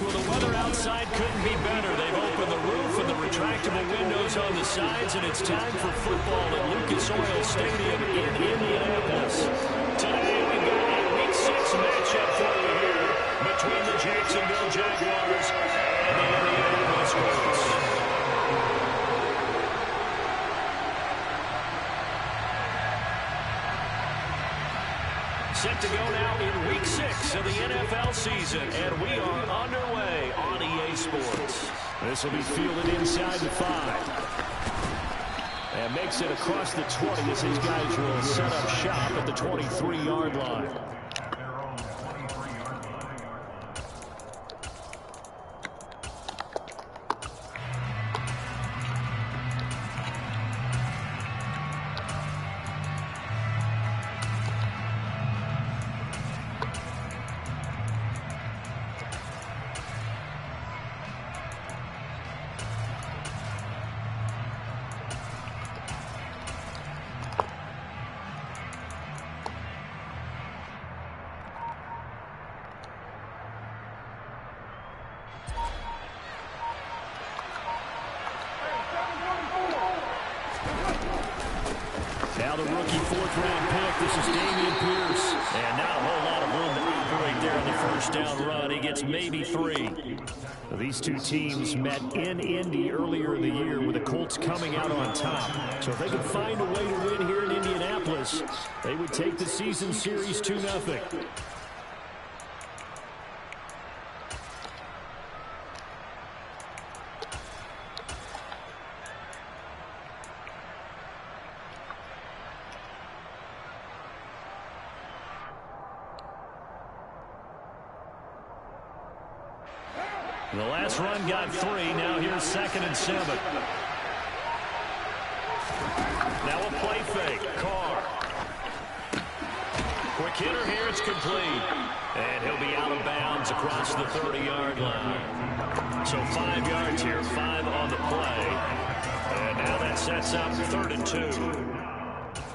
Well, the weather outside couldn't be better. They've opened the roof and the retractable windows on the sides, and it's time for football at Lucas Oil Stadium in Indianapolis. Today, we've got a Week 6 matchup for you here between the Jacksonville Jaguars and the Indianapolis Colts. Set to go now in Week 6 of the NFL season, and we are underway on EA Sports. This will be fielded inside the 5. And makes it across the 20 as his guys will set up shop at the 23-yard line. Now the rookie fourth-round pick. This is Dameon Pierce. And not a whole lot of room to operate there on the first down run. He gets maybe 3. These two teams met in Indy earlier in the year with the Colts coming out on top. So if they could find a way to win here in Indianapolis, they would take the season series 2-0. The last run got 3. Now here's 2nd and 7. Now a play fake. Carr. Quick hitter here. It's complete. And he'll be out of bounds across the 30-yard line. So 5 yards here. 5 on the play. And now that sets up 3rd and 2.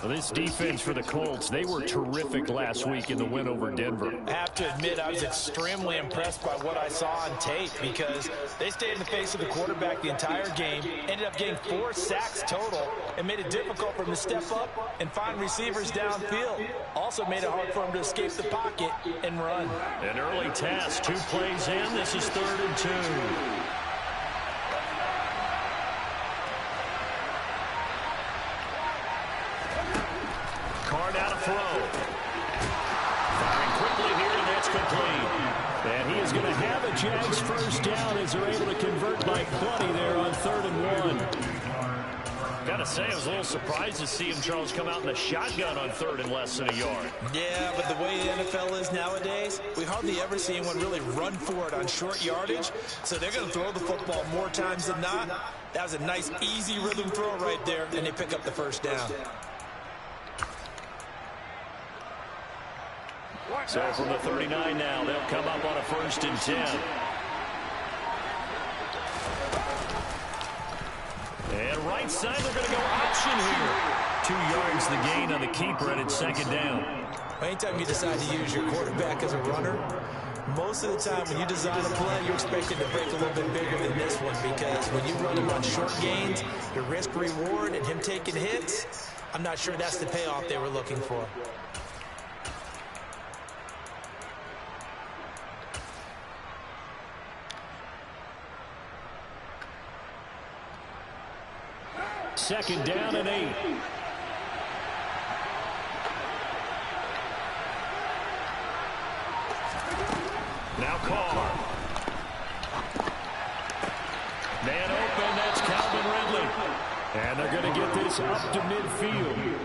Well, this defense for the Colts, they were terrific last week in the win over Denver. I have to admit, I was extremely impressed by what I saw on tape because they stayed in the face of the quarterback the entire game, ended up getting 4 sacks total, and made it difficult for him to step up and find receivers downfield. Also made it hard for him to escape the pocket and run. An early task, 2 plays in. This is 3rd and 2. Jags first down as they're able to convert by plenty there on 3rd and 1. Gotta say, I was a little surprised to see him, Charles, come out in a shotgun on 3rd and less than a yard. Yeah, but the way the NFL is nowadays, we hardly ever see anyone really run for it on short yardage. So they're going to throw the football more times than not. That was a nice, easy rhythm throw right there, and they pick up the first down. So from the 39 now, they'll come up on a 1st and 10. And right side, they're going to go option here. 2 yards the gain on the keeper, and it's 2nd down. Anytime you decide to use your quarterback as a runner, most of the time when you design a play, you're expected to break a little bit bigger than this one because when you run him on short gains, your risk-reward and him taking hits, I'm not sure that's the payoff they were looking for. Second down and 8. Now Carr. Man open, that's Calvin Ridley. And they're going to get this up to midfield.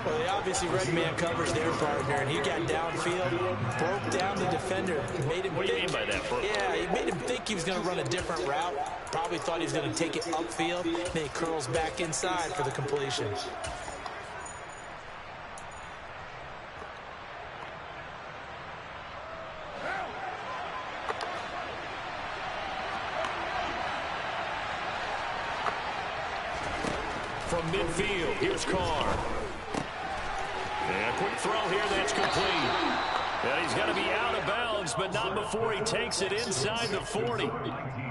Well, they obviously read man coverage their partner, and he got downfield, broke down the defender, made him What do you mean by that, bro? Yeah, he made him think he was going to run a different route. Probably thought he was going to take it upfield. Then he curls back inside for the completion. From midfield, here's Carr. And a quick throw here, that's complete. And he's going to be out of bounds but not before he takes it inside the 40.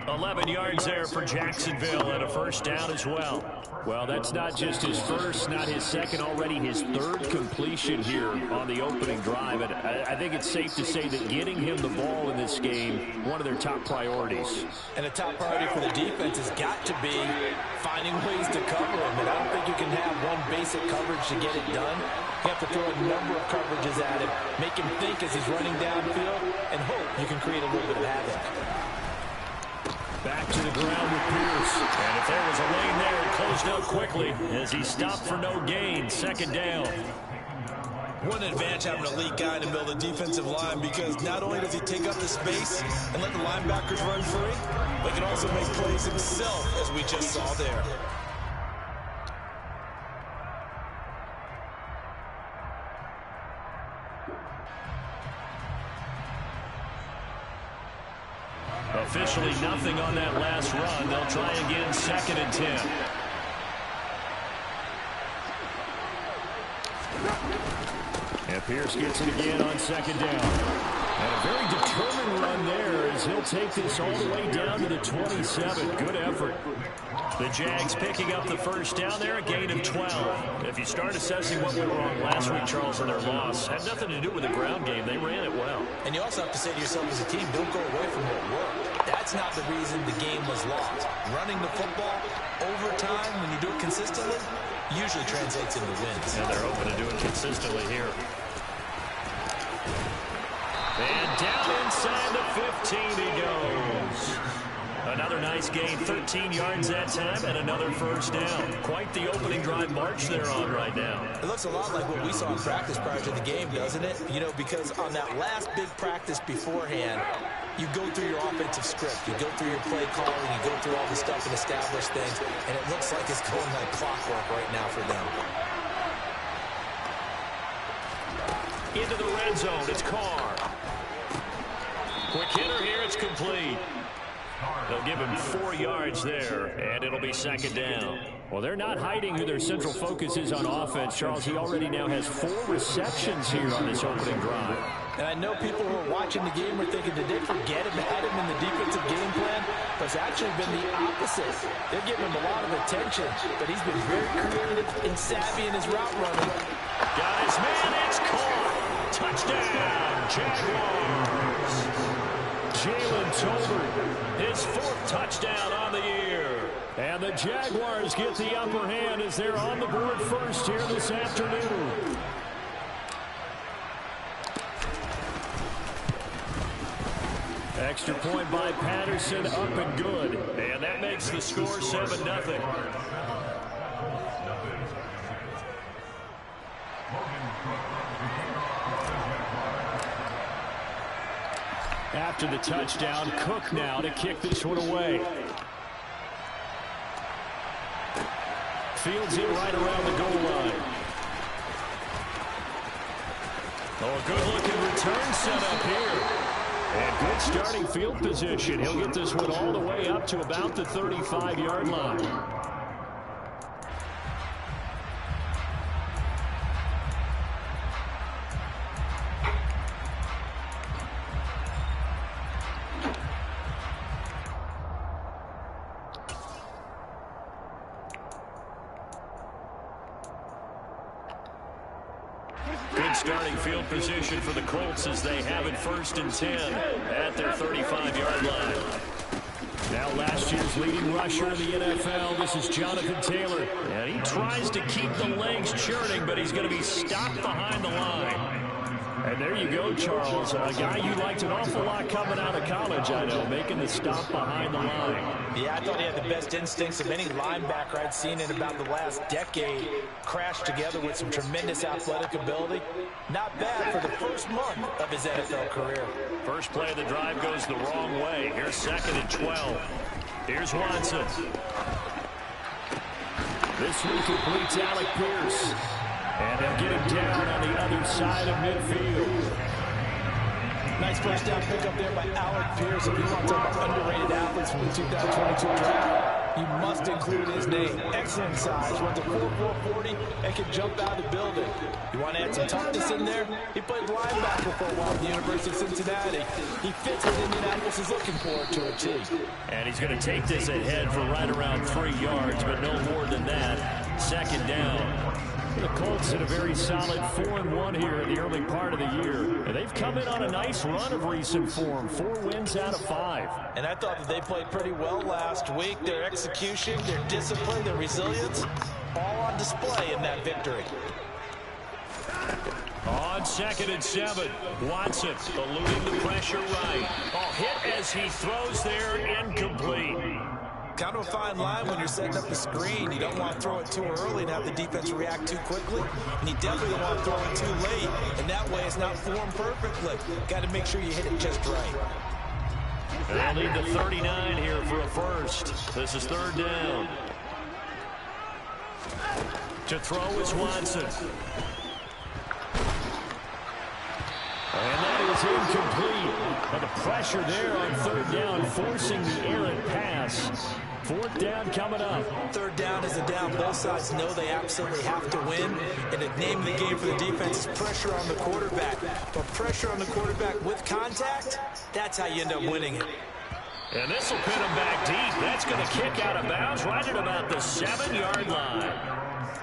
11 yards there for Jacksonville and a first down as well. Well, that's not just his first, not his second, already his third completion here on the opening drive. And I think it's safe to say that getting him the ball in this game, one of their top priorities. And a top priority for the defense has got to be finding ways to cover him. And I don't think you can have one basic coverage to get it done. You have to throw a number of coverages at him, make him think as he's running downfield, and hope you can create a little bit of havoc. Back to the ground with Pierce. And if there was a lane there, it closed up quickly as he stopped for no gain. Second down. What an advantage having an elite guy in the middle of the defensive line, because not only does he take up the space and let the linebackers run free, but he can also make plays himself, as we just saw there. Officially nothing on that last run. They'll try again, 2nd and 10. And Pierce gets it again on 2nd down. And a very determined run there as he'll take this all the way down to the 27. Good effort. The Jags picking up the first down there, a gain of 12. If you start assessing what went wrong last week, Charles, in their loss, had nothing to do with the ground game. They ran it well. And you also have to say to yourself as a team, don't go away from what worked. That's not the reason the game was lost. Running the football over time, when you do it consistently, usually translates into wins. And they're hoping to do it consistently here. And down inside the 15 he goes. Another nice gain, 13 yards that time, and another first down. Quite the opening drive march they're on right now. It looks a lot like what we saw in practice prior to the game, doesn't it? You know, because on that last big practice beforehand, you go through your offensive script, you go through your play calling, you go through all the stuff and establish things, and it looks like it's going like clockwork right now for them. Into the red zone, it's Carr. Quick hitter here, it's complete. They'll give him 4 yards there, and it'll be 2nd down. Well, they're not hiding who their central focus is on offense. Charles, he already now has 4 receptions here on this opening drive. And I know people who are watching the game are thinking, did they forget about him in the defensive game plan? But it's actually been the opposite. They're giving him a lot of attention, but he's been very creative and savvy in his route running. Guys, man, it's caught. Touchdown, Jaguars. Jalen Tolbert, his 4th touchdown on the year. And the Jaguars get the upper hand as they're on the board first here this afternoon. Extra point by Patterson, up and good. And that makes the score 7-0. After the touchdown, Cook now to kick this one away. Fields it right around the goal line. Oh, a good-looking return set up here. And good starting field position. He'll get this one all the way up to about the 35-yard line. Good starting field position for the Colts as they have it 1st and 10 at their 35-yard line. Now last year's leading rusher in the NFL, this is Jonathan Taylor. And he tries to keep the legs churning, but he's going to be stopped behind the line. And there you go, Charles. A guy you liked an awful lot coming out of college, I know, making the stop behind the line. Yeah, I thought he had the best instincts of any linebacker I'd seen in about the last decade. Crashed together with some tremendous athletic ability. Not bad for the first month of his NFL career. First play of the drive goes the wrong way. Here's 2nd and 12. Here's Watson. This one completes Alec Pierce. And they'll get him down on the other side of midfield. Nice first down pickup there by Alec Pierce. If you want to talk about underrated athletes from the 2022 draft, You must include his name. Excellent size, runs a 4.40 and can jump out of the building. You want to add some toughness in there? He played linebacker for a while at the University of Cincinnati. He fits what Indianapolis is looking for to a T. And he's going to take this ahead for right around 3 yards, but no more than that. Second down. The Colts had a very solid 4-1 here in the early part of the year. And they've come in on a nice run of recent form. 4 wins out of 5. And I thought that they played pretty well last week. Their execution, their discipline, their resilience, all on display in that victory. On 2nd and 7, Watson eluding the pressure right. Hit as he throws there, incomplete. Kind of a fine line when you're setting up a screen. You don't want to throw it too early and have the defense react too quickly. And you definitely don't want to throw it too late. And that way it's not formed perfectly. Got to make sure you hit it just right. They'll need the 39 here for a first. This is 3rd down. To throw is Watson. And that is incomplete. And the pressure there on 3rd down, forcing the errant pass. 4th down coming up. 3rd down is a down. Both sides know they absolutely have to win. And the name of the game for the defense is pressure on the quarterback. But pressure on the quarterback with contact, that's how you end up winning it. And this will put him back deep. That's going to kick out of bounds right at about the 7-yard line.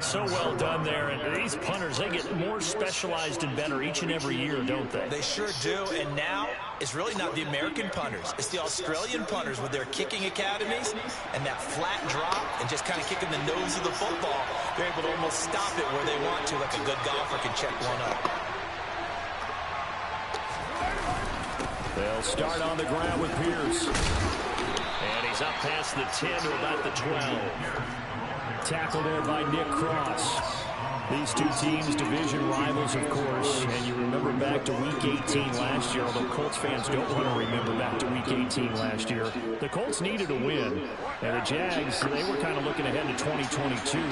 So well done there. And these punters, they get more specialized and better each and every year, don't they? They sure do. And now it's really not the American punters. It's the Australian punters with their kicking academies and that flat drop and just kind of kicking the nose of the football. They're able to almost stop it where they want to, like a good golfer can check one up. They'll start on the ground with Pierce. And he's up past the 10 to about the 12. Tackle there by Nick Cross. These two teams, division rivals, of course. And you remember back to Week 18 last year, although Colts fans don't want to remember back to Week 18 last year. The Colts needed a win. And the Jags, they were kind of looking ahead to 2022.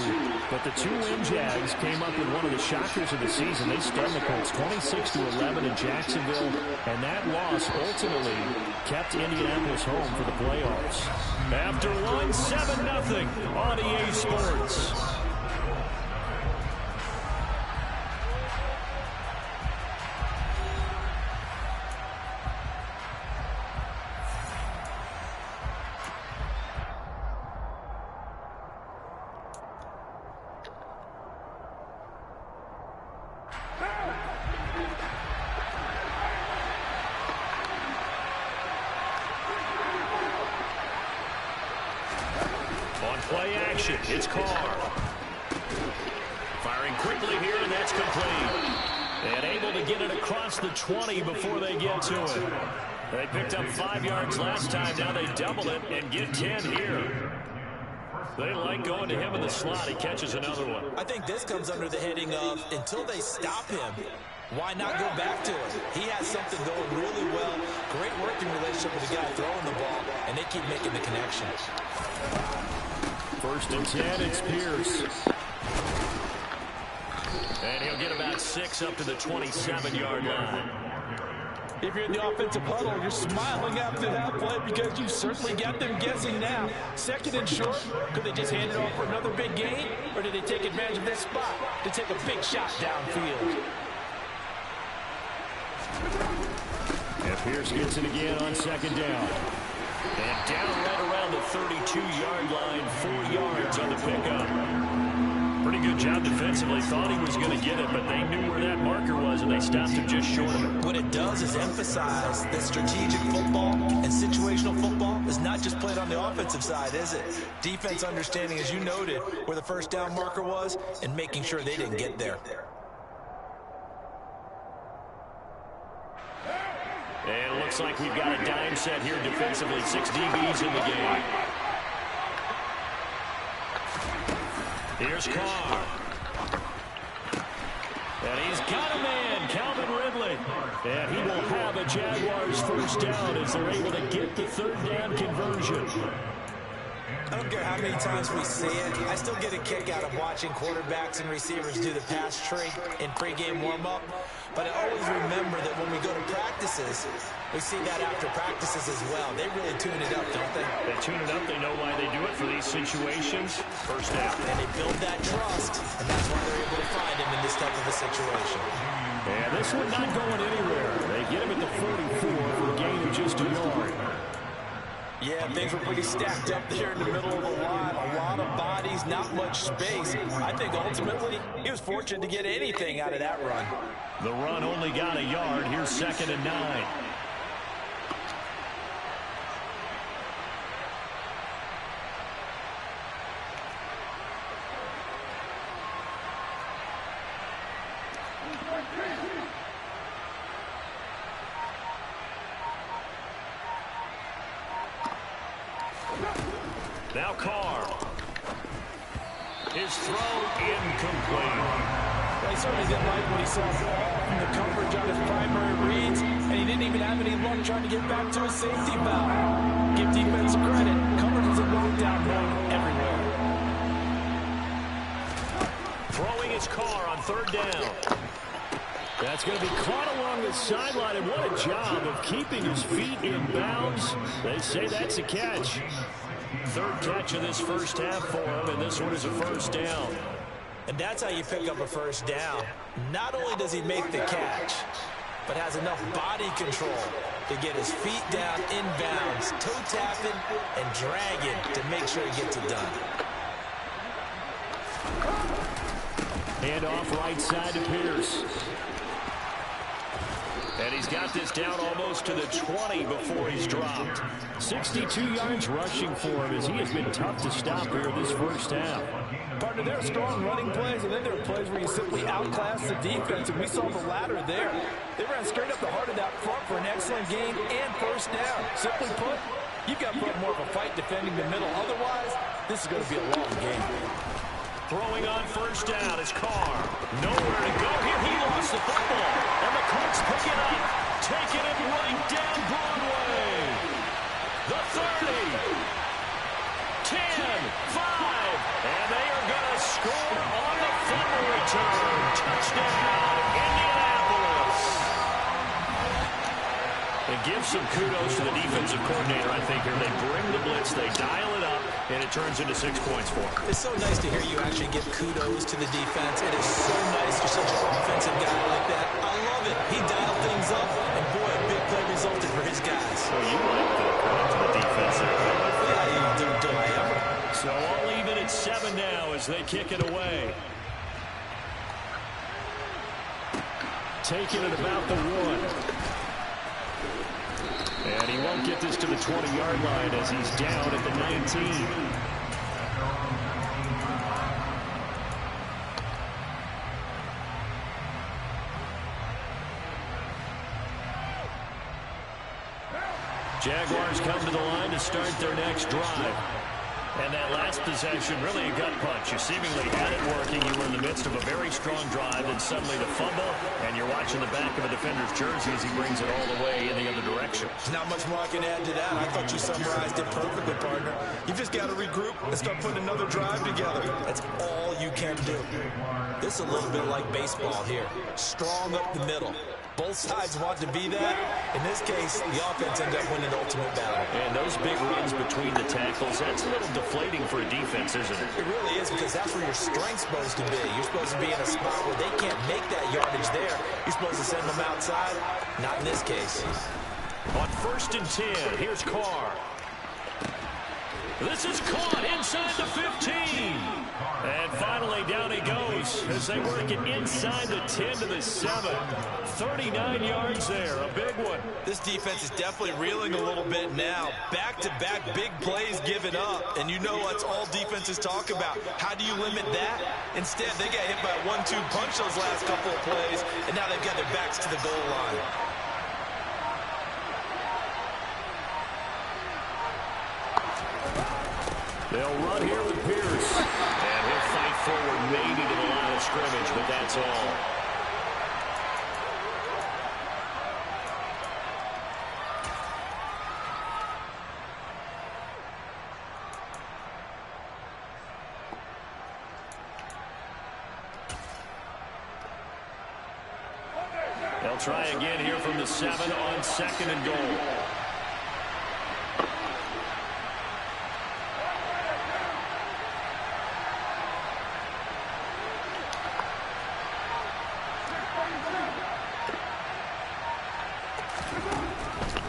But the 2-win Jags came up with one of the shockers of the season. They stunned the Colts 26-11 in Jacksonville. And that loss ultimately kept Indianapolis home for the playoffs. After one, 7-0 on EA Sports. Play action. It's Carr. Firing quickly here, and that's complete. And able to get it across the 20 before they get to it. They picked up 5 yards last time. Now they double it and get 10 here. They like going to him in the slot. He catches another one. I think this comes under the heading of until they stop him, why not go back to it? He has something going really well. Great working relationship with the guy throwing the ball, and they keep making the connection. 1st and 10, it's Pierce. And he'll get about 6 up to the 27-yard line. If you're in the offensive huddle, you're smiling after that play because you certainly got them guessing now. 2nd and short, could they just hand it off for another big gain? Or did they take advantage of this spot to take a big shot downfield? And Pierce gets it again on 2nd down. And down right around the 32-yard line, 4 yards on the pickup. Pretty good job defensively. Thought he was going to get it, but they knew where that marker was, and they stopped him just short of it. What it does is emphasize that strategic football and situational football is not just played on the offensive side, is it? Defense understanding, as you noted, where the 1st down marker was and making sure they didn't get there. And it looks like we've got a dime set here defensively. 6 DBs in the game. Here's Carr. And he's got a man, Calvin Ridley. And he will have a Jaguars 1st down as they're able to get the 3rd down conversion. I don't care how many times we see it. I still get a kick out of watching quarterbacks and receivers do the pass tree in pregame warm-up. But I always remember that when we go to practices, we see that after practices as well. They really tune it up, don't they? They tune it up. They know why they do it for these situations. First down. And they build that trust, and that's why they're able to find him in this type of a situation. And this one not going anywhere. They get him at the 44 for a gain of just a yard. Yeah, things were pretty stacked up there in the middle of the line. A lot of bodies, not much space. I think ultimately he was fortunate to get anything out of that run. The run only got a yard. Here's 2nd and 9. Now Carr. His throw incomplete. He certainly didn't like what he saw from the coverage on his primary reads, and he didn't even have any luck trying to get back to his safety valve. Give defense credit. Coverage was a lockdown mode everywhere. Throwing his Carr on 3rd down. That's going to be caught along the sideline, and what a job of keeping his feet in bounds. They say that's a catch. 3rd catch of this first half for him, and this one is a 1st down. And that's how you pick up a 1st down. Not only does he make the catch, but has enough body control to get his feet down in bounds, toe tapping and dragging to make sure he gets it done. Hand off right side to Pierce. And he's got this down almost to the 20 before he's dropped. 62 yards rushing for him as he has been tough to stop here this first half. Partner, there are strong running plays, and then there are plays where you simply outclass the defense, and we saw the latter there. They ran straight up the heart of that front for an excellent gain and 1st down. Simply put, you've got to put more of a fight defending the middle. Otherwise, this is going to be a long game. Throwing on 1st down is Carr. Nowhere to go here. He lost the football. And the Colts pick it up. Taking it right down Broadway. The 30. 10. 5. And they are going to score on the fumble return. Touchdown, Indianapolis. And give some kudos to the defensive coordinator, I think, here. They bring the blitz. They dial it up. And it turns into 6 points for him. It's so nice to hear you actually give kudos to the defense. It is so nice you're such an offensive guy like that. I love it. He dialed things up, and boy, a big play resulted for his guys. So you like the credit to the defense there. Yeah, you do I ever. So all even at 7 now as they kick it away. Taking it about the 1. And he won't get this to the 20-yard line as he's down at the 19. Jaguars come to the line to start their next drive. And that last possession, really a gut punch. You seemingly had it working. You were in the midst of a very strong drive, and suddenly the fumble, and you're watching the back of a defender's jersey as he brings it all the way in the other direction. Not much more I can add to that. I thought you summarized it perfectly, partner. You just got to regroup and start putting another drive together. That's all you can do. This is a little bit like baseball here. Strong up the middle. Both sides want to be that. In this case, the offense ended up winning the ultimate battle. And those big runs between the tackles, that's a little deflating for a defense, isn't it? It really is, because that's where your strength's supposed to be. You're supposed to be in a spot where they can't make that yardage there. You're supposed to send them outside. Not in this case. On 1st and 10, here's Carr. This is caught inside the 15. And finally, down he goes as they work it inside the 10 to the 7. 39 yards there, a big one. This defense is definitely reeling a little bit now. Back-to-back big plays given up. And you know that's all defenses talk about. How do you limit that? Instead, they got hit by a 1-2 punch those last couple of plays, and now they've got their backs to the goal line. They'll run here with Pierce. And he'll fight forward maybe to the line of scrimmage, but that's all. They'll try again here from the 7 on 2nd and goal.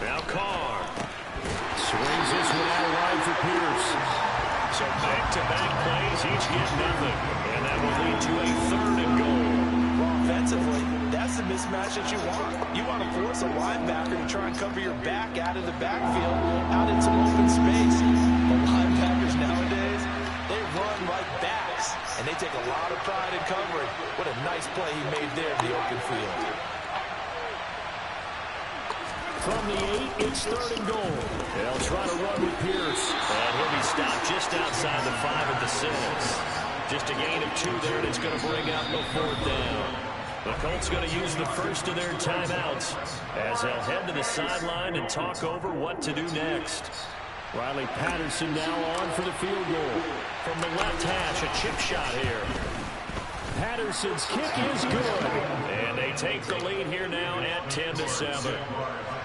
Now Carr swings this one out wide for Pierce. So back-to-back plays, each get nothing. And that will lead to a 3rd and goal. Well, offensively, that's the mismatch that you want. You want to force a linebacker to try and cover your back out of the backfield, out in some open space. But linebackers nowadays, they run like backs, and they take a lot of pride in covering. What a nice play he made there in the open field. From the 8, it's 3rd and goal. They'll try to run with Pierce. And he'll be stopped just outside the 5 at the 6. Just a gain of 2 there, and it's going to bring out the 4th down. The Colts going to use the first of their timeouts as they'll head to the sideline and talk over what to do next. Riley Patterson now on for the field goal. From the left hash, a chip shot here. Patterson's kick is good. And they take the lead here now at 10-7.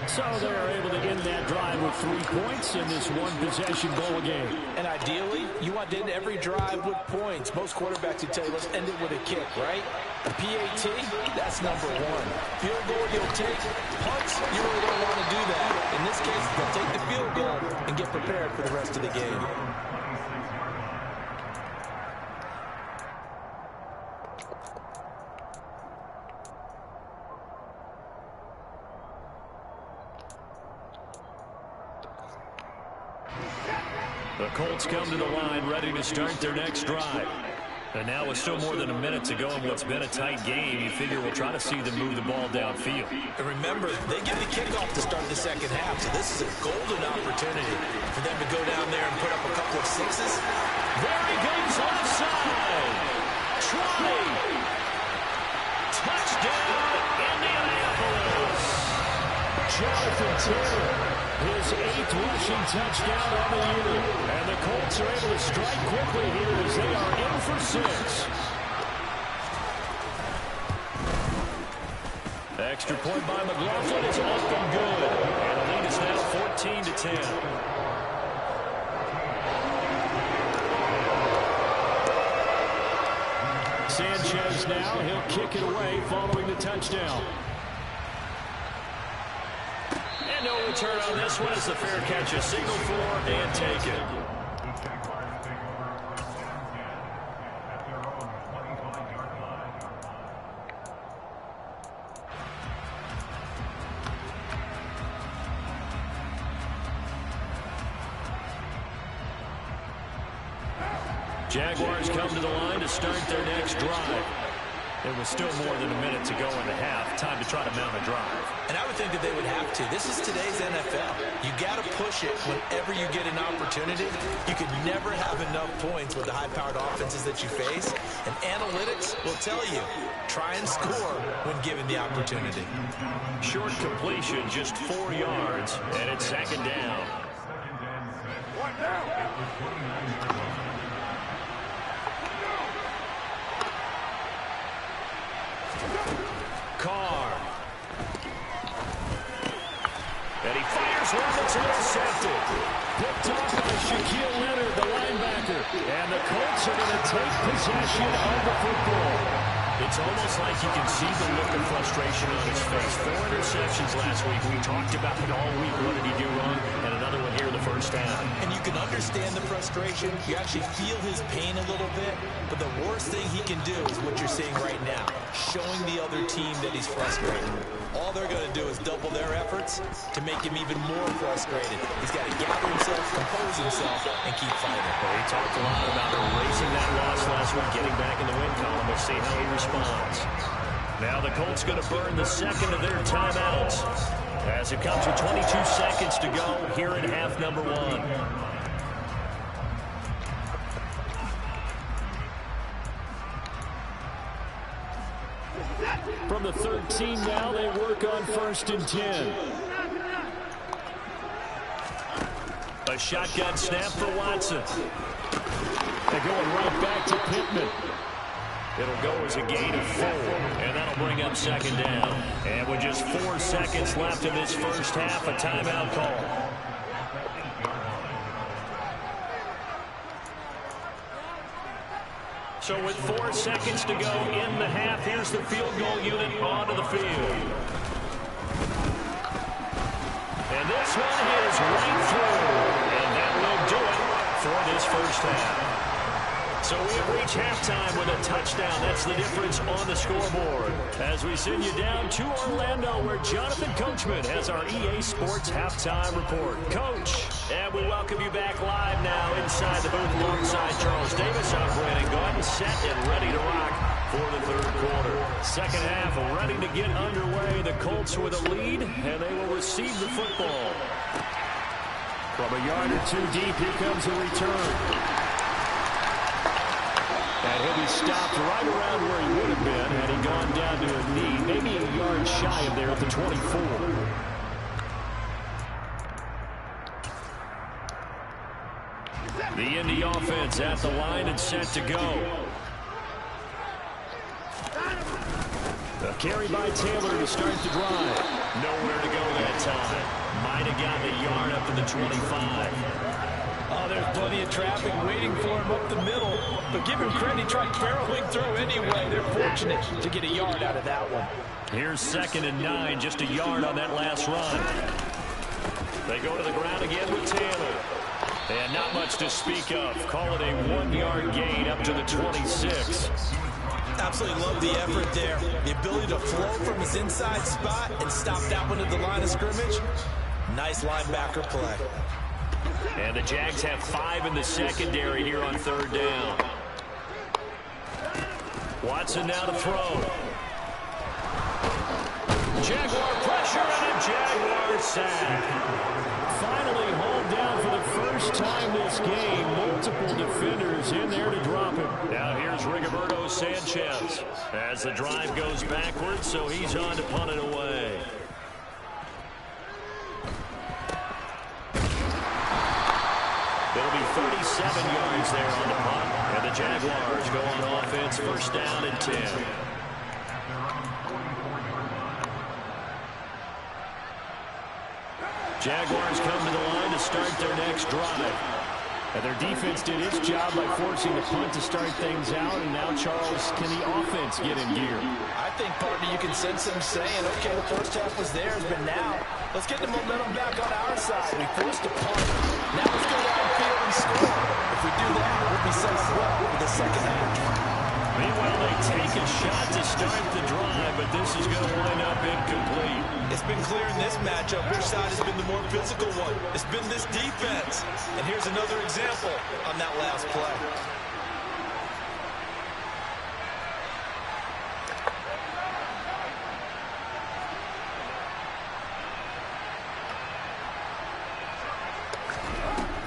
So they're able to end that drive with 3 points in this one-possession ball game. And ideally, you want to end every drive with points. Most quarterbacks would tell you, let's end it with a kick, right? A PAT, that's number 1. Field goal you'll take. Punts, you really don't want to do that. In this case, they'll take the field goal and get prepared for the rest of the game. The Colts come to the line ready to start their next drive. And now with still more than a minute to go in what's been a tight game, you figure we'll try to see them move the ball downfield. And remember, they get the kickoff to start the second half, so this is a golden opportunity for them to go down there and put up a couple of 6s. There he goes left side. Try. Touchdown, Indianapolis. Jonathan Taylor. His 8th rushing touchdown on the year. And the Colts are able to strike quickly here as they are in for 6. Extra point by McLaughlin is up and good. And the lead is now 14-10. Sanchez now, he'll kick it away following the touchdown. No return on this one as the fair catch is signaled for and taken. Jaguars come to the line to start their next drive. There was still more than a minute to go in the half. Time to try to mount a drive. And I would think that they would have to. This is today's NFL. You got to push it whenever you get an opportunity. You could never have enough points with the high-powered offenses that you face. And analytics will tell you, try and score when given the opportunity. Short completion, just 4 yards, and it's 2nd down. What now? Carr. And he fires one that's intercepted. Picked off by Shaquille Leonard, the linebacker. And the Colts are going to take possession of the football. It's almost like you can see the look of frustration on his face. 4 interceptions last week. We talked about it all week. What did he do wrong? And another one here in the first half. And you can understand the frustration. You actually feel his pain a little bit. But the worst thing he can do is what you're seeing right now, showing the other team that he's frustrated. All they're going to do is double their efforts to make him even more frustrated. He's got to gather himself, compose himself, and keep fighting. Well, he talked a lot about erasing that loss last week, getting back in the win column. We'll see how he responds. Now the Colts going to burn the second of their timeouts as it comes with 22 seconds to go here in half number 1. From the 13 now, they work on 1st and 10. A shotgun snap for Watson. They're going right back to Pittman. It'll go as a gain of 4, and that'll bring up second down. And with just 4 seconds left in this first half, a timeout call. So with 4 seconds to go in the half, here's the field goal unit onto the field. And this one is right through. And that will do it for this first half. So we have reached halftime with a touchdown. That's the difference on the scoreboard. As we send you down to Orlando, where Jonathan Coachman has our EA Sports Halftime Report. Coach, and we welcome you back live now inside the booth alongside Charles Davis. I'm Brandon Gordon, set and ready to rock for the third quarter. Second half ready to get underway. The Colts with a lead, and they will receive the football. From a yard or 2 deep, here comes a return. And he'll be stopped right around where he would have been had he gone down to a knee, maybe a yard shy of there at the 24. The Indy offense at the line and set to go. A carry by Taylor to start the drive. Nowhere to go that time. Might have gotten a yard up to the 25. Oh, there's plenty of traffic waiting for him up the middle. But give him credit, he tried barreling through anyway. They're fortunate to get a yard out of that one. Here's 2nd and 9, just a yard on that last run. They go to the ground again with Taylor. And not much to speak of. Call it a 1-yard gain up to the 26. Absolutely love the effort there. The ability to flow from his inside spot and stop that one at the line of scrimmage. Nice linebacker play. And the Jags have 5 in the secondary here on 3rd down. Watson now to throw. Jaguar pressure and a Jaguar sack. Finally hauled down for the first time this game. Multiple defenders in there to drop him. Now here's Rigoberto Sanchez as the drive goes backwards, so he's on to punt it away. It'll be 37 yards there on the punt. And the Jaguars go on offense, 1st down and 10. Jaguars come to the line to start their next drive. And their defense did its job by forcing the punt to start things out. And now, Charles, can the offense get in gear? I think, partner, you can sense them saying, okay, the first half was theirs, but now let's get the momentum back on our side. We forced a punt. Now let's go downfield and score. If we do that, we'll be set up well for the second half. Meanwhile, they take a shot to start the drive, but this is going to wind up incomplete. It's been clear in this matchup which side has been the more physical one. It's been this defense. And here's another example on that last play.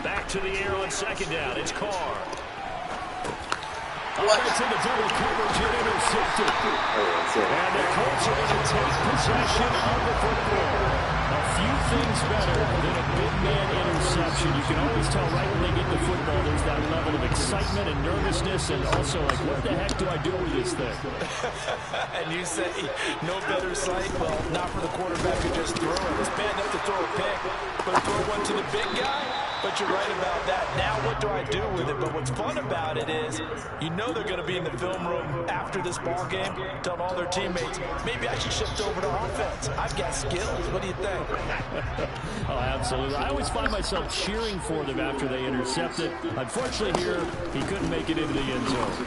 Back to the air on 2nd down. It's Carr. It's into double coverage and intercepted. And the Colts are going to take possession of the football. A few things better than a big man interception. You can always tell right when they get the football, there's that level of excitement and nervousness, and also like, what the heck do I do with this thing? And you say, no better sight? Well, not for the quarterback who just threw it. It's bad enough to throw a pick, but throw one to the big guy? But you're right about that. Now what do I do with it? But what's fun about it is, you know they're going to be in the film room after this ball game, telling all their teammates, maybe I should shift over to offense. I've got skills. What do you think? Oh, absolutely. I always find myself cheering for them after they intercept it. Unfortunately here, he couldn't make it into the end zone.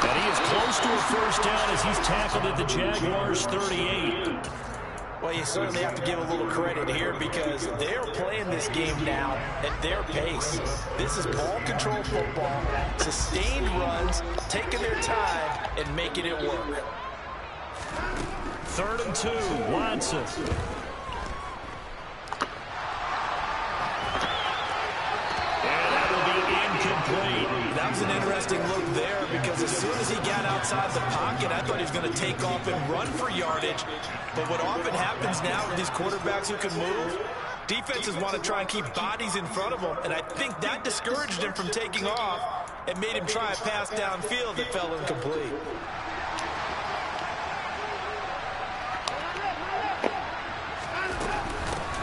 And he is close to a 1st down as he's tackled at the Jaguars 38. Well, you certainly have to give a little credit here because they're playing this game now at their pace. This is ball control football, sustained runs, taking their time and making it work. 3rd and 2, Watson. And that will be incomplete. That was an interesting look there because as soon as he got outside the pocket, I thought he was going to take off and run for yardage. But what often happens now with these quarterbacks who can move, defenses want to try and keep bodies in front of them, and I think that discouraged him from taking off. and made him try a pass downfield that fell incomplete.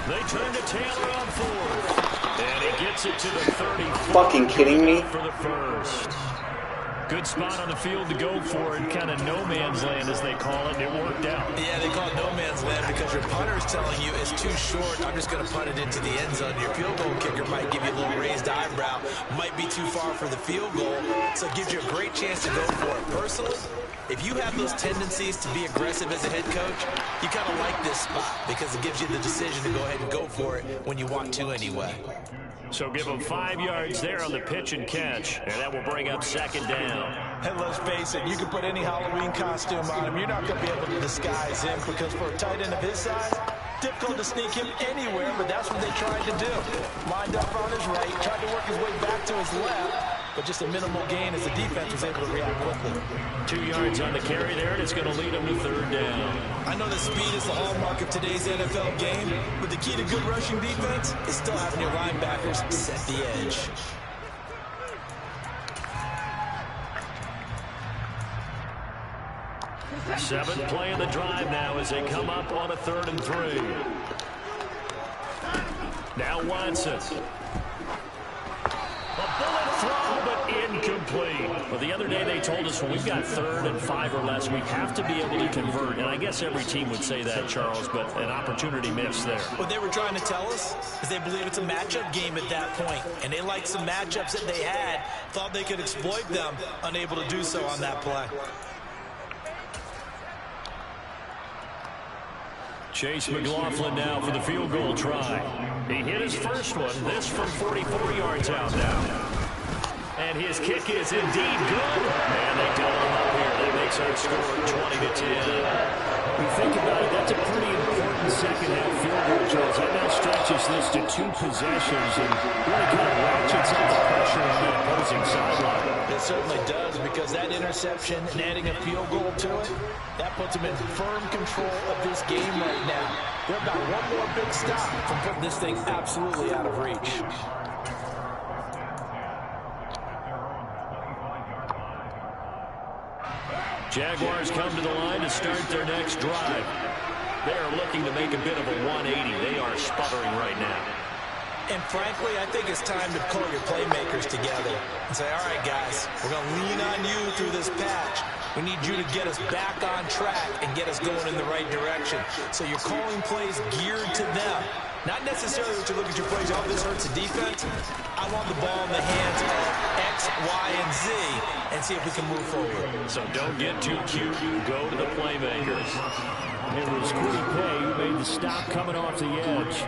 They turn to Taylor on fourth. And he gets it to the 30. Fucking kidding me? For the first. Good spot on the field to go for it. Kind of no man's land, as they call it, and it worked out. Yeah, they call it no man's land because your punter's telling you it's too short. I'm just going to punt it into the end zone. Your field goal kicker might give you a little raised eyebrow. Might be too far for the field goal, so it gives you a great chance to go for it. Personally, if you have those tendencies to be aggressive as a head coach, you kind of like this spot because it gives you the decision to go ahead and go for it when you want to anyway. So give him 5 yards there on the pitch and catch, and that will bring up second down. And let's face it, you can put any Halloween costume on him. You're not going to be able to disguise him because for a tight end of his size, difficult to sneak him anywhere, but that's what they tried to do. Lined up on his right, tried to work his way back to his left, but just a minimal gain as the defense was able to react quickly. 2 yards on the carry there, and it's going to lead him to third down. I know that speed is the hallmark of today's NFL game, but the key to good rushing defense is still having your linebackers set the edge. Seventh play of the drive now as they come up on a 3rd and 3. Now Watson. A bullet throw, but incomplete. Well, the other day they told us when we've got 3rd and 5 or less, we have to be able to convert. And I guess every team would say that, Charles, but an opportunity missed there. What they were trying to tell us is they believe it's a matchup game at that point. And they liked some matchups that they had, thought they could exploit them, unable to do so on that play. Chase McLaughlin now for the field goal try. He hit his first one, this from 44 yards out now. And his kick is indeed good. And they double him up here. That makes our score 20-10. We think about it, that's a pretty important second-half field goal, Charles. That now stretches this to 2 possessions and really kind of ratchets up the pressure on the opposing sideline. It certainly does, because that interception and adding a field goal to it, that puts them in firm control of this game right now. They're about one more big stop from putting this thing absolutely out of reach. Jaguars come to the line to start their next drive. They are looking to make a bit of a 180. They are sputtering right now. And frankly, I think it's time to call your playmakers together and say, all right, guys, we're going to lean on you through this patch. We need you to get us back on track and get us going in the right direction. So you're calling plays geared to them. Not necessarily what you look at your plays, oh, this hurts the defense. I want the ball in the hands of X, Y, and Z and see if we can move forward. So don't get too cute. Go to the playmakers. It was Quiddy Pay who made the stop coming off the edge.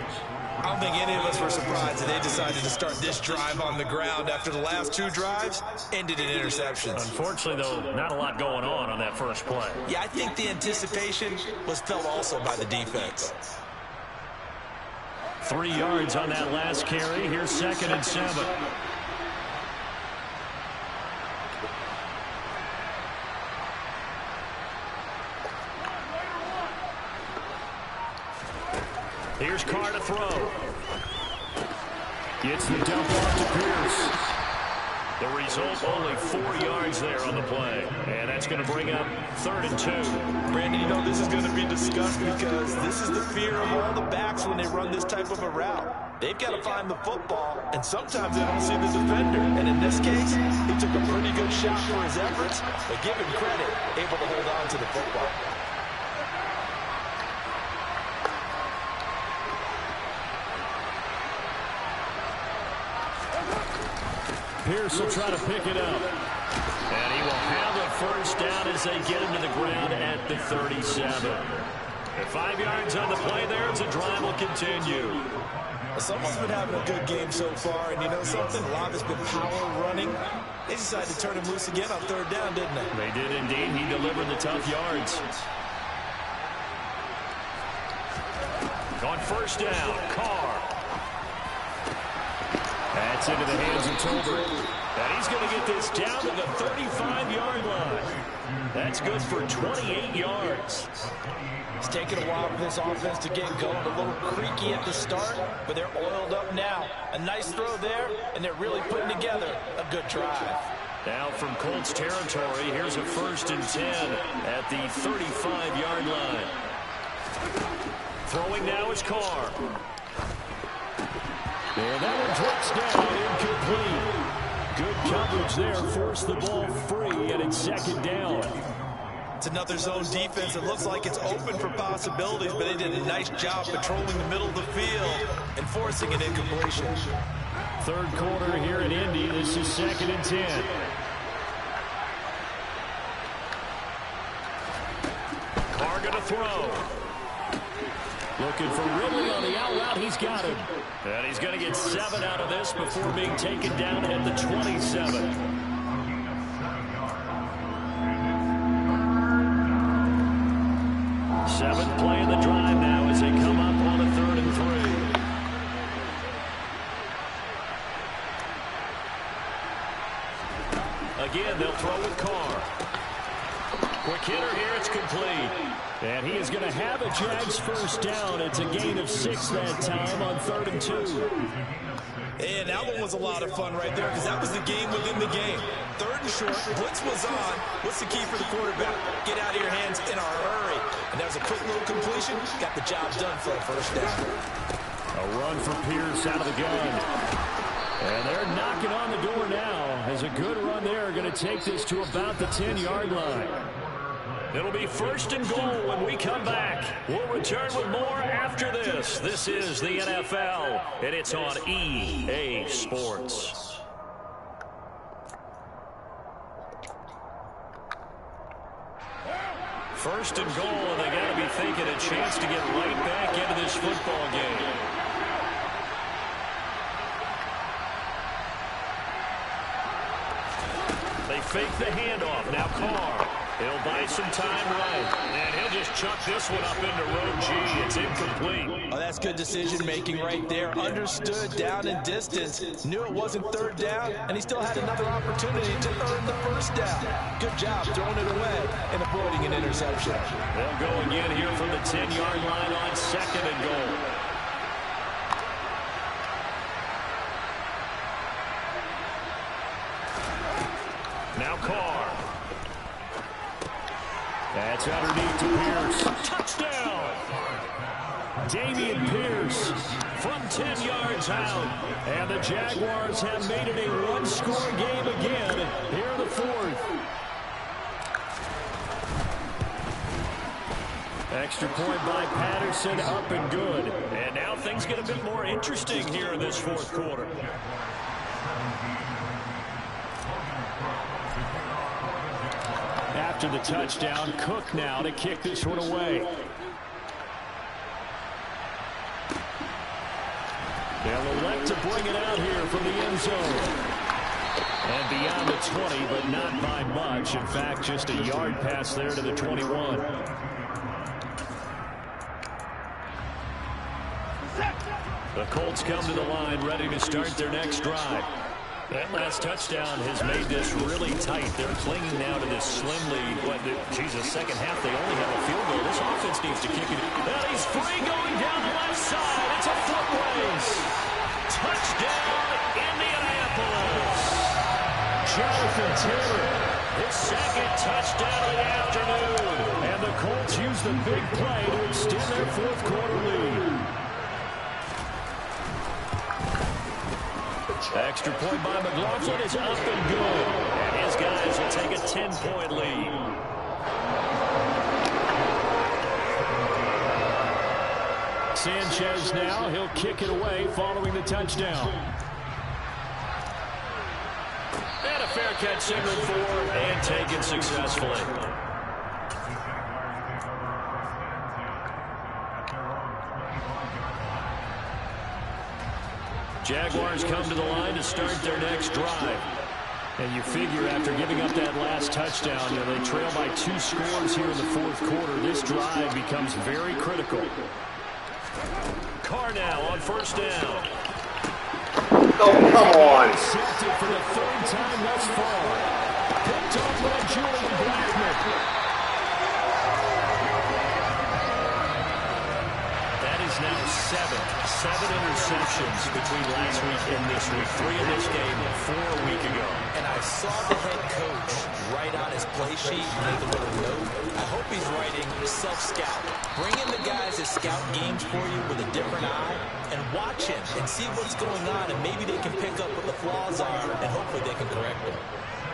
I don't think any of us were surprised that they decided to start this drive on the ground after the last 2 drives ended in interceptions. Unfortunately, though, not a lot going on that first play. Yeah, I think the anticipation was felt also by the defense. 3 yards on that last carry. Here's 2nd and 7. Here's Carr to throw. Gets the dump off to Pierce. The result, only 4 yards there on the play. And that's going to bring up 3rd and 2. Brandon, you know this is going to be discussed because this is the fear of all the backs when they run this type of a route. They've got to find the football, and sometimes they don't see the defender. And in this case, he took a pretty good shot for his efforts, but give him credit, able to hold on to the football. Pierce will try to pick it up. And he will have a first down as they get him to the ground at the 37. At 5 yards on the play there as the drive will continue. Someone's been having a good game so far, and you know something? A lot of it's been power running. They decided to turn him loose again on 3rd down, didn't they? They did indeed. He delivered the tough yards. On 1st down, Carr. That's into the hands of Tolbert. And he's going to get this down to the 35-yard line. That's good for 28 yards. It's taken a while for this offense to get going. A little creaky at the start, but they're oiled up now. A nice throw there, and they're really putting together a good drive. Now from Colts territory, here's a 1st and 10 at the 35-yard line. Throwing now is Carr. And that one drops down, incomplete. Good coverage there, forced the ball free, and it's 2nd down. It's another zone defense. It looks like it's open for possibilities, but they did a nice job patrolling the middle of the field and forcing an incompletion. 3rd quarter here in Indy. This is 2nd and 10. Carr going to throw. Looking for Ridley on the out route. He's got him. And he's going to get 7 out of this before being taken down at the 27. 7th play in the drive now as they come up on a 3rd and 3. Again, they'll throw with Carr. Quick hitter here, it's complete. And he is going to have a Jags 1st down. It's a gain of 6 that time on 3rd and 2. And that one was a lot of fun right there because that was the game within the game. 3rd and short, blitz was on. What's the key for the quarterback? Get out of your hands in a hurry. And that was a quick little completion. Got the job done for a 1st down. A run for Pierce out of the gun. And they're knocking on the door now as a good run there. Going to take this to about the 10-yard line. It'll be 1st and goal when we come back. We'll return with more after this. This is the NFL, and it's on EA Sports. First and goal, and they got to be thinking a chance to get right back into this football game. They fake the handoff. Now Carr. He'll buy some time right. And he'll just chuck this one up into row G. It's incomplete. Oh, that's good decision-making right there. Understood down and distance. Knew it wasn't 3rd down, and he still had another opportunity to earn the 1st down. Good job throwing it away and avoiding an interception. They'll go again here from the 10-yard line on 2nd and goal. Now Carr. That's underneath to Pierce. Touchdown! Dameon Pierce from 10 yards out. And the Jaguars have made it a one-score game again here in the 4th. Extra point by Patterson, up and good. And now things get a bit more interesting here in this 4th quarter. After the touchdown, Cook now to kick this one away. They'll elect to bring it out here from the end zone. And beyond the 20, but not by much. In fact, just a yard pass there to the 21. The Colts come to the line, ready to start their next drive. That last touchdown has made this really tight. They're clinging now to this slim lead. Second half, they only have a field goal. This offense needs to kick it. And he's free going down the left side. It's a foot race. Touchdown, Indianapolis. Jonathan Taylor, his 2nd touchdown of the afternoon. And the Colts use the big play to extend their 4th quarter lead. Extra point by McLaughlin is up and good. And his guys will take a 10-point lead. Sanchez now. He'll kick it away following the touchdown. And a fair catch signaled for and taken successfully. Jaguars come to the line to start their next drive. And you figure after giving up that last touchdown, they trail by 2 scores here in the 4th quarter. This drive becomes very critical. Carr now on 1st down. Oh, come on. Intercepted for the third time thus far. Picked off by Julian Blackman. That is now seven interceptions between last week and this week. 3 in this game, 4 a week ago. And I saw the head coach write on his play sheet, make a little note. I hope he's writing self-scout. Bring in the guys that scout games for you with a different eye and watch him and see what's going on, and maybe they can pick up what the flaws are, and hopefully they can correct them.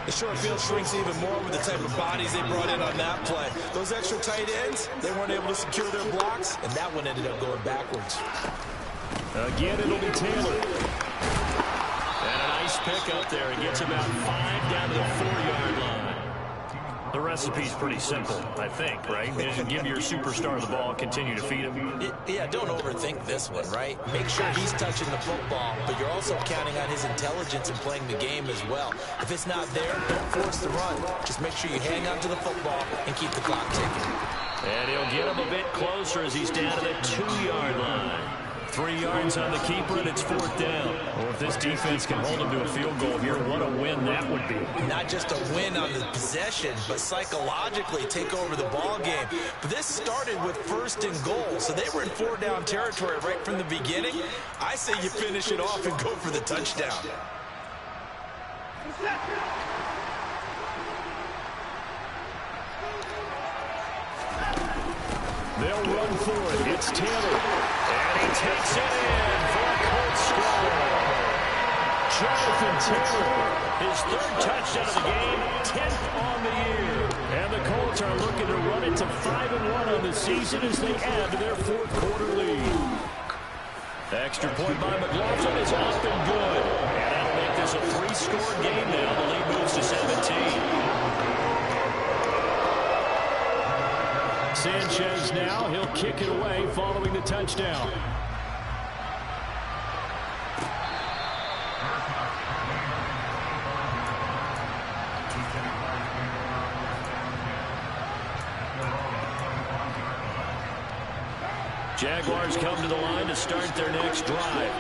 The short field shrinks even more with the type of bodies they brought in on that play. Those extra tight ends, they weren't able to secure their blocks, And that one ended up going backwards. Again, it'll be Taylor. And a nice pick up there. He gets about 5 down to the 4-yard line. The recipe's pretty simple, I think, right? Give your superstar the ball, continue to feed him. Yeah, don't overthink this one, right? Make sure he's touching the football, but you're also counting on his intelligence in playing the game as well. If it's not there, don't force the run. Just make sure you hang on to the football and keep the clock ticking. And he'll get him a bit closer as he's down to the 2-yard line. 3 yards on the keeper, and it's 4th down. Well, if this defense can hold him to a field goal here, what a win that would be. Not just a win on the possession, but psychologically take over the ball game. But this started with 1st and goal, so they were in 4-down territory right from the beginning. I say you finish it off and go for the touchdown. They'll run for it. It's Taylor. And he takes it in for a Colts score. Jonathan Taylor, his 3rd touchdown of the game, 10th on the year. And the Colts are looking to run it to 5-1 on the season as they add to their 4th quarter lead. Extra point by McLaughlin is up and good. And that'll make this a 3-score game now. The lead moves to 17. Sanchez now, he'll kick it away following the touchdown. Jaguars come to the line to start their next drive.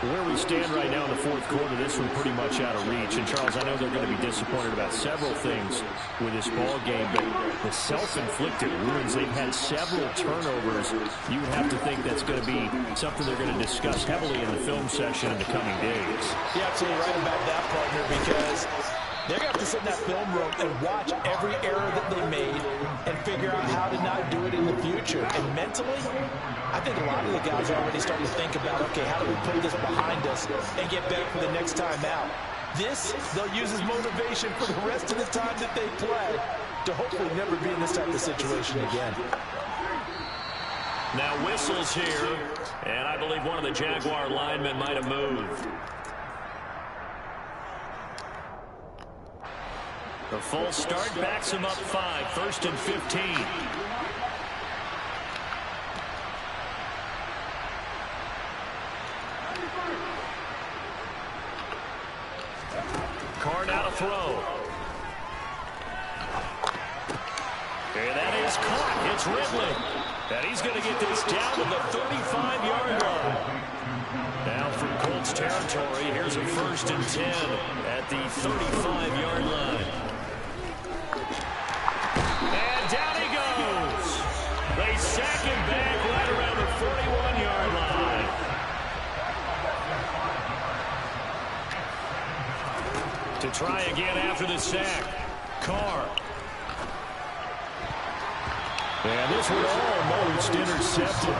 Where we stand right now in the 4th quarter, this one pretty much out of reach. And, Charles, I know they're going to be disappointed about several things with this ball game, but the self-inflicted wounds, they've had several turnovers. You have to think that's going to be something they're going to discuss heavily in the film session in the coming days. You're absolutely right about that, partner, because they're going to have to sit in that film room and watch every error that they made and figure out how to not do it in the future. And mentally, I think a lot of the guys are already starting to think about, okay, how do we put this behind us and get better for the next time out? This, they'll use as motivation for the rest of the time that they play to hopefully never be in this type of situation again. Now whistles here, and I believe one of the Jaguar linemen might have moved. The false start backs him up 5, 1st and 15. Card out a throw. And that is caught. It's Ridley. And he's going to get this down to the 35-yard line. Now from Colts territory, here's a 1st and 10 at the 35-yard line. And down he goes. They sack him back right around the 41-yard line. To try again after the sack. Carr. And this one almost intercepted.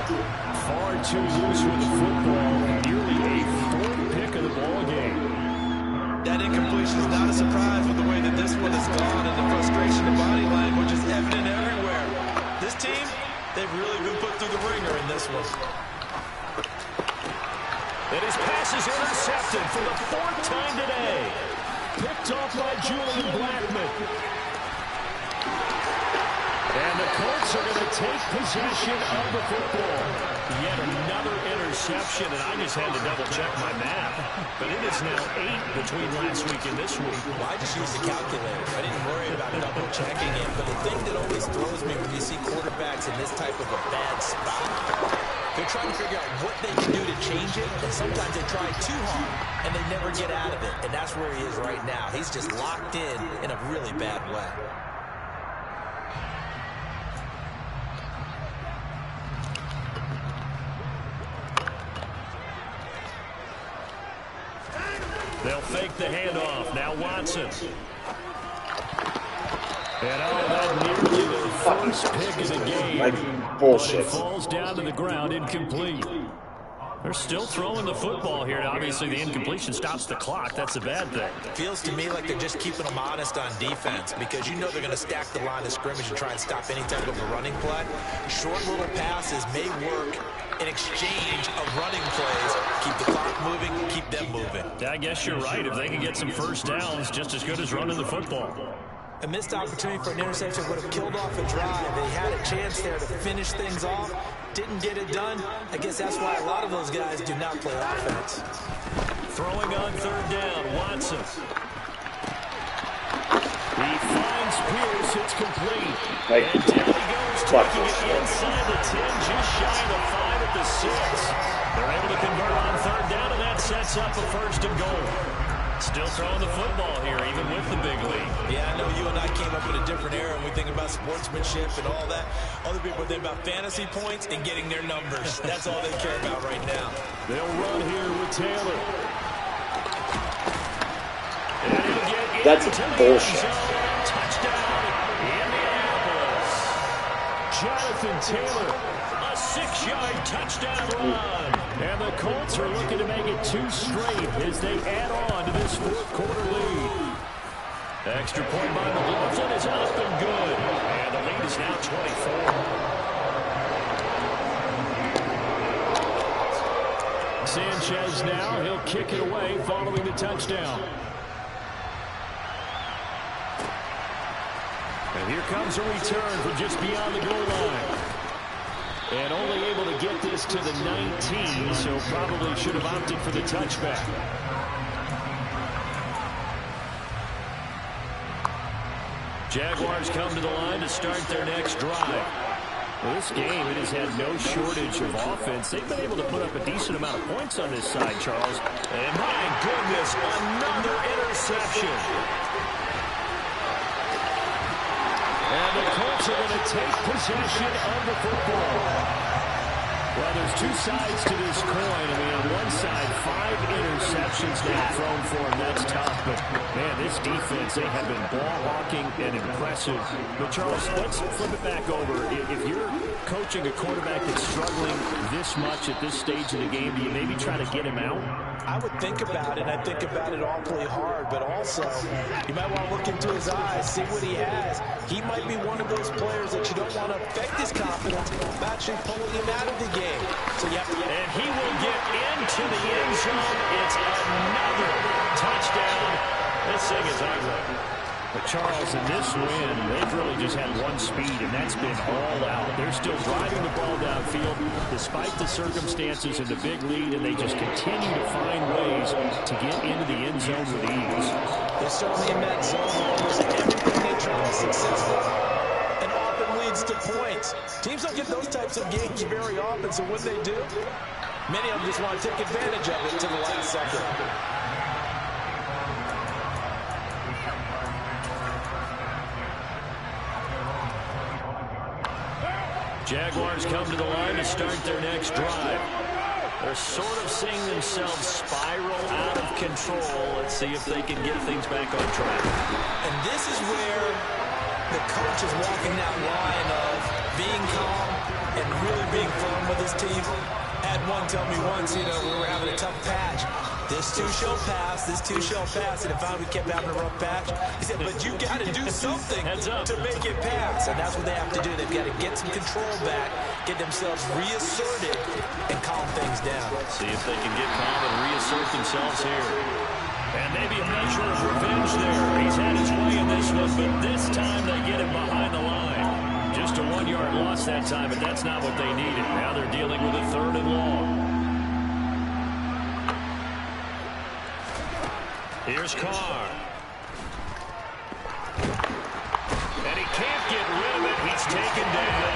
Far too loose with the football. Nearly a 4th pick of the ball game. that incompletion is not a surprise with the way that this one has gone, and the frustration in body language is evident everywhere. This team, they've really been put through the ringer in this one. And his pass is intercepted for the 4th time today. Picked off by Julian Blackman. And the Colts are going to take possession of the football. Yet another interception, and I just had to double-check my math. But it is now 8 between last week and this week. Well, I just used a calculator. I didn't worry about double-checking it. But the thing that always throws me when you see quarterbacks in this type of a bad spot, They're trying to figure out what they can do to change it, and sometimes they try too hard, and they never get out of it. And that's where he is right now. He's just locked in a really bad way. They'll fake the handoff. Now Watson. And that nearly their first pick of the game. Like bullshit. But it falls down to the ground, incomplete. They're still throwing the football here. Obviously, the incompletion stops the clock. That's a bad thing. Feels to me like they're just keeping them honest on defense because you know they're going to stack the line of scrimmage and try and stop any type of a running play. Short little passes may work in exchange of running plays. Keep the clock moving, keep them moving. I guess you're right. If they can get some first downs, just as good as running the football. A missed opportunity for an interception would have killed off a drive. They had a chance there to finish things off. Didn't get it done. I guess that's why a lot of those guys do not play offense. Throwing on third down, Watson. He finds Pierce. It's complete. And down he goes, taking it inside the 10, just shy of the 5 at the 6. They're able to convert on third down, and that sets up a first and goal. Still throwing the football here, even with the big lead. Yeah, I know you and I came up in a different era, and we think about sportsmanship and all that. Other people think about fantasy points and getting their numbers. That's all they care about right now. They'll run here with Taylor. That's bullshit. Touchdown, Indianapolis. Jonathan Taylor, a 6-yard touchdown run. And the Colts are looking to make it 2 straight as they add on to this fourth-quarter lead. Extra point by McLaughlin is up and good. And the lead is now 24. Sanchez now, he'll kick it away following the touchdown. And here comes a return from just beyond the goal line. And only able to get this to the 19, so probably should have opted for the touchback. Jaguars come to the line to start their next drive. Well, this game, it has had no shortage of offense. They've been able to put up a decent amount of points on this side, Charles. And my goodness, another interception. And the Colts are going to take possession of the football. Well, there's 2 sides to this coin. I mean, on one side, 5 interceptions now thrown for him. That's tough. But, man, this defense, they have been ball-hawking and impressive. But, Charles, let's flip it back over. If you're coaching a quarterback that's struggling this much at this stage of the game, do you maybe try to get him out? I would think about it, and I think about it awfully hard, but also you might want to look into his eyes, see what he has. He might be one of those players that you don't want to affect his confidence by actually pulling him out of the game. So you have to and he will get into the end zone. It's another touchdown. This thing is ugly. But Charles, in this win, they've really just had one speed, and that's been all out. They're still driving the ball downfield despite the circumstances and the big lead, and they just continue to find ways to get into the end zone with ease. They're certainly in that zone. Almost everything they try is successful, and often leads to points. Teams don't get those types of games very often, so when they do, many of them just want to take advantage of it to the last second. Jaguars come to the line to start their next drive. They're sort of seeing themselves spiral out of control. Let's see if they can get things back on track. And this is where the coach is walking that line of being calm and really being firm with his team. I had one tell me once, we were having a tough patch. This too shall pass, this too shall pass. And if we kept having a rough patch, he said, but you got to do something to make it pass. And that's what they have to do. They've got to get some control back, get themselves reasserted, and calm things down. See if they can get calm and reassert themselves here. And maybe a measure of revenge there. He's had his way in this one, but this time they get him behind the line. Just a 1-yard loss that time, but that's not what they needed. Now they're dealing with a 3rd and long. Here's Carr. And he can't get rid of it. He's taken down.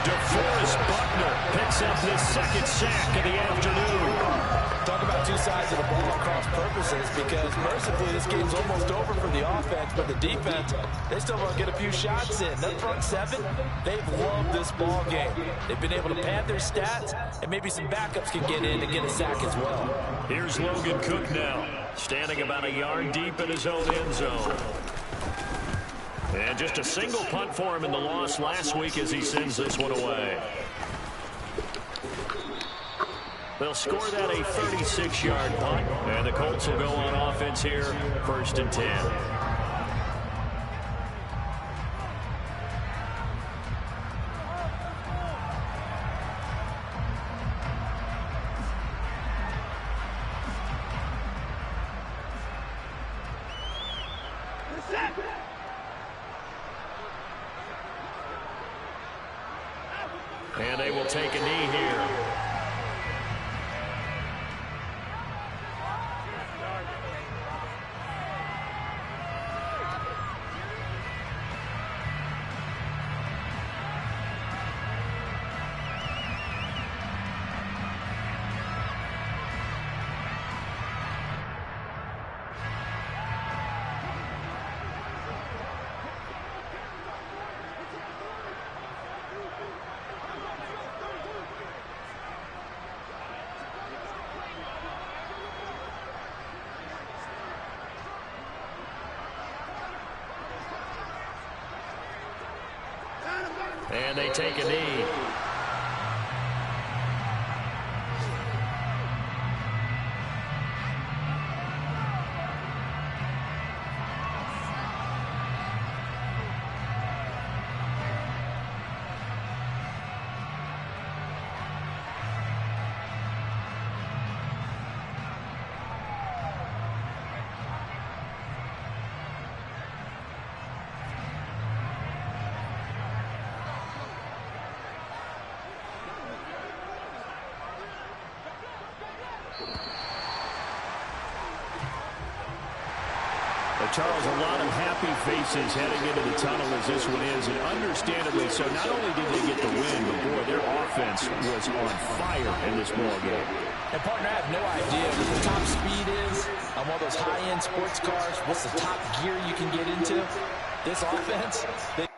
DeForest Buckner picks up his second sack of the afternoon. Talk about two sides of the ball across purposes, because mercifully this game's almost over for the offense, but the defense, they still want to get a few shots in. That front seven, they've loved this ball game. They've been able to pad their stats, and maybe some backups can get in and get a sack as well. Here's Logan Cook now, standing about a yard deep in his own end zone. And just a single punt for him in the loss last week as he sends this one away. They'll score that a 36-yard punt, and the Colts will go on offense here, 1st and 10. And they will take a knee here. And they take a knee. Charles, a lot of happy faces heading into the tunnel as this one is, and understandably so. Not only did they get the win, but boy, their offense was on fire in this ball game. And partner, I have no idea what the top speed is on one of those high-end sports cars. What's the top gear you can get into? This offense, they